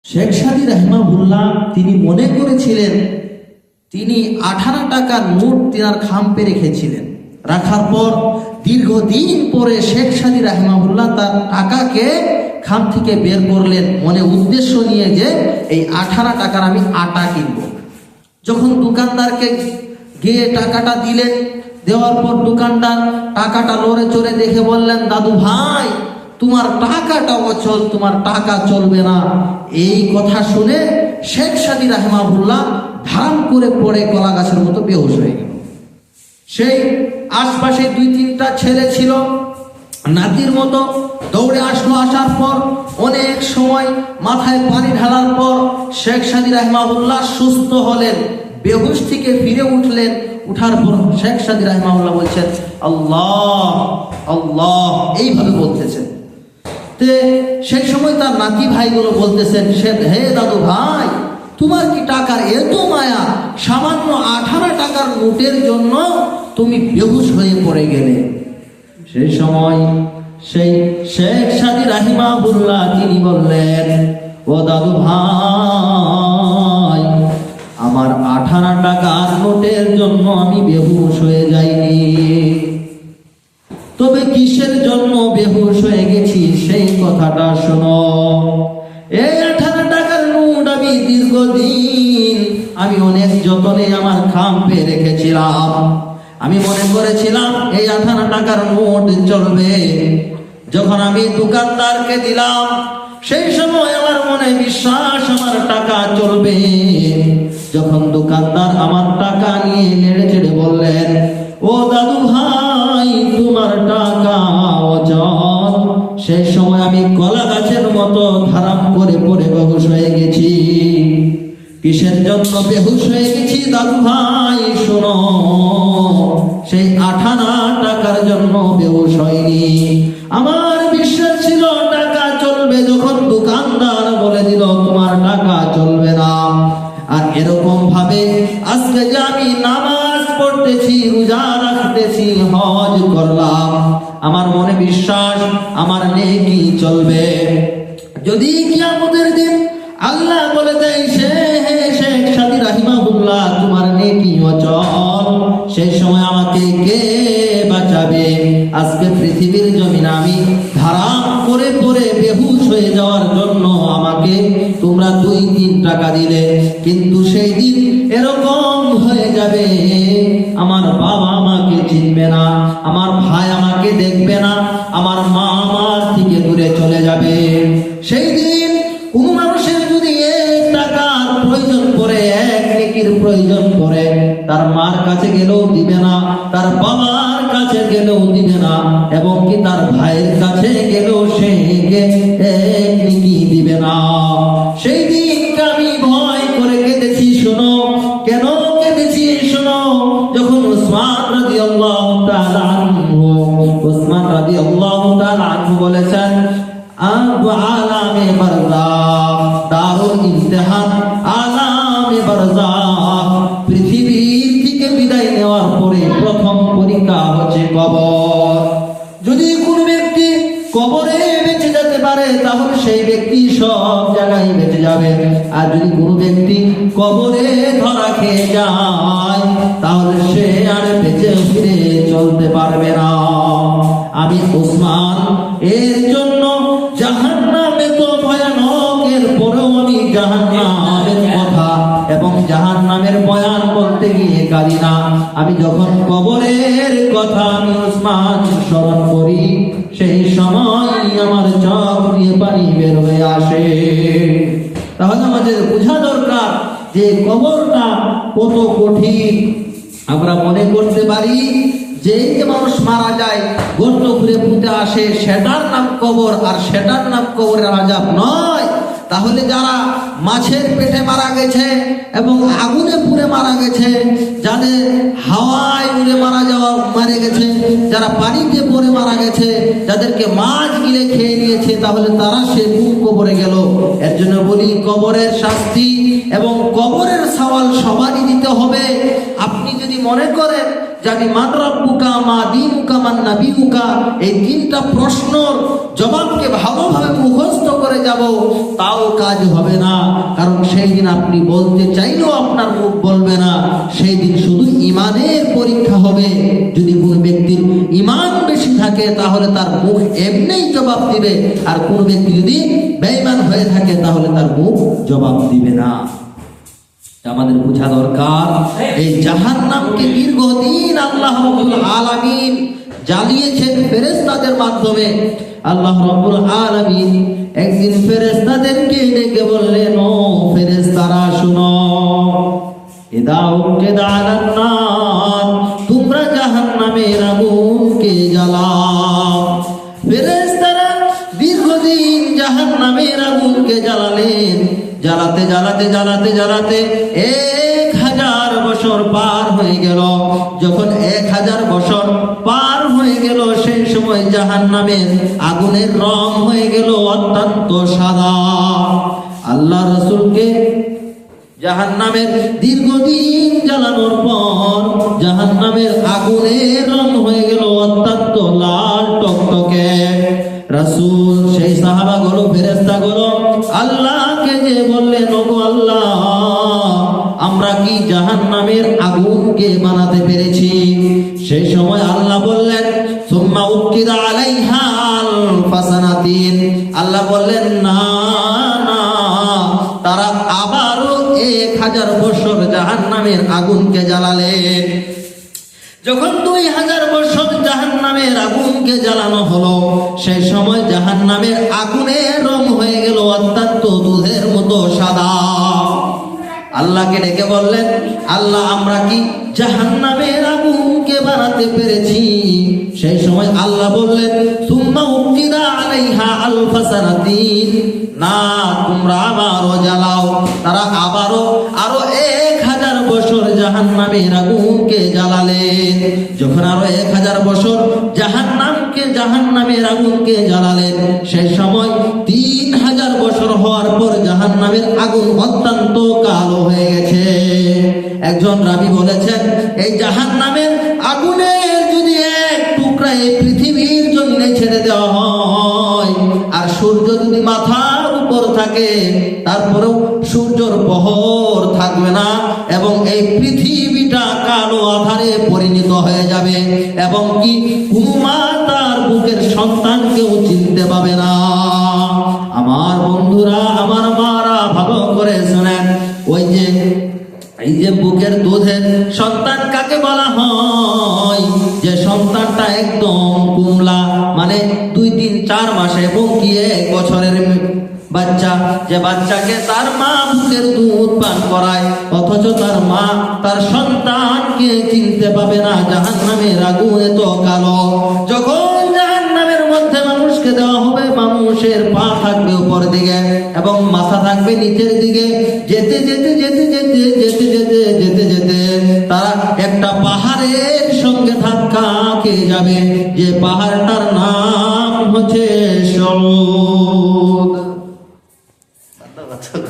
শেখ সাদী রাহিমাহুল্লাহ তিনি মনে করেছিলেন তিনি 18 টাকার নোট তিনার খামপে রেখেছিলেন। রাখার পর দীর্ঘদিন পরে শেখ সাদী রাহিমাহুল্লাহ তার টাকাকে খাম থেকে বের করলেন, মনে উদ্দেশ্য নিয়ে যে এই 18 টাকার আমি আটা কিনব। যখন দোকানদারকে গিয়ে টাকাটা দিলেন, দেওয়ার পর দোকানদার টাকাটা লড়ে চড়ে দেখে বললেন, দাদু ভাই তোমার টাকাটা অচল, তোমার টাকা চলবে না। এই কথা শুনে শেখ সাদী রাহিমাহুল্লাহ ধাম করে পড়ে কলা গাছের মতো বেহুশ হয়ে গেল। সেই আশপাশে 2-3টা ছেলে ছিল, নাতির মতো দৌড়ে আসলো। আসার পর অনেক সময় মাথায় পানি ঢালার পর শেখ সাদী রাহিমাহুল্লাহ সুস্থ হলেন, বেহুশ থেকে ফিরে উঠলেন। উঠার পর শেখ সাদী রাহিমাহুল্লাহ বলছেন আল্লাহ আল্লাহ, এইভাবে বলতেছেন। সেই সময় তার নাতি ভাইগুলো বলতেছেন, হে দাদু ভাই তোমার কি টাকার এত মায়া, সামান্য 18 টাকার নোটের জন্য তুমি বেহুশ হয়ে পড়ে গেলে। সেই সময় সেই শেখ সাদী রাহিমাহুল্লাহ তিনি বললেন, ও দাদু ভাই আমার 18 টাকার নোটের জন্য আমি বেহুশ হয়ে যাইনি, তবে কিসের জন্য বেহুশ হয়ে গেছি সেই কথাটা শোনো। এই 18 টাকার নোট আমি দীর্ঘদিন আমি অনেক যতনে আমার খামপে রেখেছিলাম। আমি মনে করেছিলাম এই 18 টাকার নোট চলবে। যখন আমি দোকানদারকে দিলাম সেই সময় আমার মনে বিশ্বাস আমার টাকা চলবে। যখন দোকানদার আমার টাকা নিয়ে নেড়ে চেড়ে বললেন, ও দাদু ভাই তোমার টাকা অচল, সেই সময় আমি কলা গাছের মতো ধারাম করে পড়ে বেহুশ হয়ে গেছি। কিসের জন্য বেহুশ হয়ে গেছি দাদু ভাই শোনো, সেই 18 টাকার জন্য বেহুশ হয়নি। আমার বিশ্বাস ছিল টাকা চলবে, যখন দোকানদার বলে দিল তোমার টাকা চলবে না। আর এরকম ভাবে আজকে যে আমি নামাজ পড়তেছি, রোজা রাখতেছি, হজ করলাম, আমার মনে বিশ্বাস আমার নেকি চলবে। যদি কিয়ামতের দিন আল্লাহ বলে দেয় শেখ সাদী রাহিমাহুল্লাহ তোমার নেকি অচল, সেই সময় আমাকে কে বাঁচাবে? আজকে পৃথিবীর জমিনে আমি ধারাম করে পড়ে বেহুশ হয়ে যাওয়ার জন্য আমাকে তোমরা 2-3 টাকা দিলে, কিন্তু সেই দিন এরকম হয়ে যাবে আমার বাবা আমাকে চিনবে না, আমার ভাই আমাকে দেখবে না, আমার মা আমার থেকে দূরে চলে যাবে। সেই দিন কোন মানুষের যদি 1 টাকার প্রয়োজন পড়ে, 1 নেকির প্রয়োজন পড়ে, তার মার কাছে গেলেও দিবে না, তার বাবার কাছে গেলেও দিবে না, এবং কি তার ভাইয়ের কাছে গেলেও সে 1 নেকি দিবে না। সেই দিনকে আমি ভয় করে কেঁদেছি। শোনো কেন কেঁদেছি শোনো, যখন উসমান রাদিয়াল্লাহু তাআলা আনহু বলেছেন আলামে বারযাখ, দারুল ইমতিহান, আলামে বারযাখ, পৃথিবীর থেকে বিদায় নেওয়ার পরে প্রথম পরীক্ষা হচ্ছে কবর। যদি কোন ব্যক্তি কবরে বেঁচে যেতে পারে তাহলে সেই ব্যক্তি সব জায়গায় বেঁচে যাবে। আর যদি কোন ব্যক্তি কবরে ধরা খেয়ে যায় তাহলে সে আর বেঁচে ফিরে চলতে পারবে না। আমি উসমান এর জন্য জাহান্নামে তো ভয়ানক, এর পরেও আমি জাহান্নামের কথা এবং জাহান্নামের বয়ান বলতে গিয়ে কাঁদি না। আমি যখন কবরের কথা আমি উসমান স্মরণ করি সেই সময় আমার চোখ দিয়ে পানি বের হয়ে আসে। তাহলে আমাদের বোঝা দরকার যে কবরটা কত কঠিন। আমরা মনে করতে পারি যে মানুষ মারা যায় গর্ত ঘুরে পুঁতে আসে সেটার নাম কবর, আর সেটার নাম কবরের আযাব নয়। তাহলে যারা মাছের পেটে মারা গেছে এবং আগুনে পুড়ে মারা গেছে, যাদের হাওয়ায় উড়ে মারা গেছে, যারা পানিতে পড়ে মারা গেছে, যাদেরকে মাছ গিলে খেয়ে নিয়েছে, তাহলে তারা সে কোন কবরে গেল? এর জন্য বলি কবরের শাস্তি এবং কবরের সওয়াল সবারই দিতে হবে। আপনি যদি মনে করেন যে আমি মান রাব্বুকা মা দীনুকা মান নাবিয়ুকা, এই তিনটা প্রশ্নর জবাবকে ভালোভাবে মুখস্থ করে যাব, তাও কাজ হবে না। কারণ সেই দিন আপনি বলতে চাইলেও আপনার মুখ বলবে না। সেই দিন শুধু ইমানের পরীক্ষা হবে। যদি কোনো ব্যক্তির ইমান বেশি থাকে তাহলে তার মুখ এমনিই জবাব দিবে, আর কোন ব্যক্তি যদি বেঈমান হয়ে থাকে তাহলে তার মুখ জবাব দিবে না। আমাদের বোঝা দরকার, এই জাহান্নামকে দীর্ঘদিন আল্লাহ রাব্বুল আলামিন জ্বালিয়েছেন ফেরেশতাদের মাধ্যমে। আল্লাহ রাব্বুল আলামিন একদিন ফেরেশতাদেরকে ডেকে বললেন, ও ফেরেশতারা শুনো, ইদা উকিদা আলান নার, তোমরা জাহান্নামের আগুনকে জ্বালাও। ফেরেশতারা দীর্ঘদিন জাহান্নামের আগুনকে জ্বালালেন। জ্বালাতে জ্বালাতে জ্বালাতে জ্বালাতে 1000 বছর পার হয়ে গেল। যখন 1000 বছর পার হয়ে গেল, সেই সময় জাহান্নামের আগুনের রং হয়ে গেল অত্যন্ত সাদা। আল্লাহ রাসূলকে জাহান্নামের দীর্ঘদিন জ্বালানোর পর জাহান্নামের আগুনের রং হয়ে গেল অত্যন্ত লাল টকটকে। রাসূল সেই সাহাবাগুলো, ফেরেশতাগুলো আল্লাহকে যে বললেন, ওগো আল্লাহ, আমরা কি জাহান্নামের আগুনকে বানাতে পেরেছি? সেই সময় আল্লাহ বললেন, সুম্মা উকিদা আলাইহা ফাসানাতিন, আল্লাহ বললেন, না না, তারা আবারও 1000 বছর জাহান্নামের আগুনকে জ্বালালেন। যখন 2000 বছর জাহান্নামের আগুনকে জ্বালানো হলো, সেই সময় জাহান্নামের আগুনের রং হয়ে গেল অত্যন্ত দুধের মতো সাদা। আল্লাহকে ডেকে বললেন, আল্লাহ, আমরা কি জাহান্নামের আগুনকে বানাতে পেরেছি? সেই সময় আল্লাহ বললেন, সুম্মা উকিদা আলাইহা আলফা সানাতিন, না, তোমরা আবারও জ্বালাও। তারা আবারও আরো 1000 বছর জাহান্নামের আগুনকে জ্বালালেন। যখন আরো 1000 বছর জাহান্নামের আগুনকে জ্বালালেন, সেই সময় 3000 বছর হওয়ার পর জাহান্নামের আগুন অত্যন্ত কালো হয়ে গেছে। একজন রাবী বলেছেন, এই জাহান্নামের আগুনের যদি এক টুকরা এই পৃথিবীর জমিনে ছেড়ে দেওয়া হয়, আর সূর্য যদি মাথার উপর থাকে, তারপরেও সূর্যর প্রহর থাকবে না, এবং এই পৃথিবীটা কালো আধারে পরিণত হয়ে যাবে, এবং কি কোন মা তার বুকের সন্তানকেও চিনতে পাবে না। আমার বন্ধুরা, আমার মারা, ভালো করে শোনেন, এই যে বুকের দুধের সন্তান কাকে বলা হয়? যে সন্তানটা একদম কুমলা, মানে 2, 3, 4 মাসে, এবং কি 1 বছরের বাচ্চা, যে বাচ্চাকে তার মা বুকের দুধ পান করায়, অথচ তার মা তার সন্তানকে চিনতে পাবে না। জাহান্নামের আগুন এত কালো। যখন জাহান্নামের মধ্যে মানুষকে দেওয়া হবে, মানুষের পা থাকবে উপর দিকে এবং মাথা থাকবে নিচের দিকে। যেতে যেতে যেতে যেতে যেতে যেতে যেতে যেতে তারা একটা পাহাড়ের সঙ্গে ধাক্কা খেয়ে যাবে, যে পাহাড়টার নাম হচ্ছে সরূপ।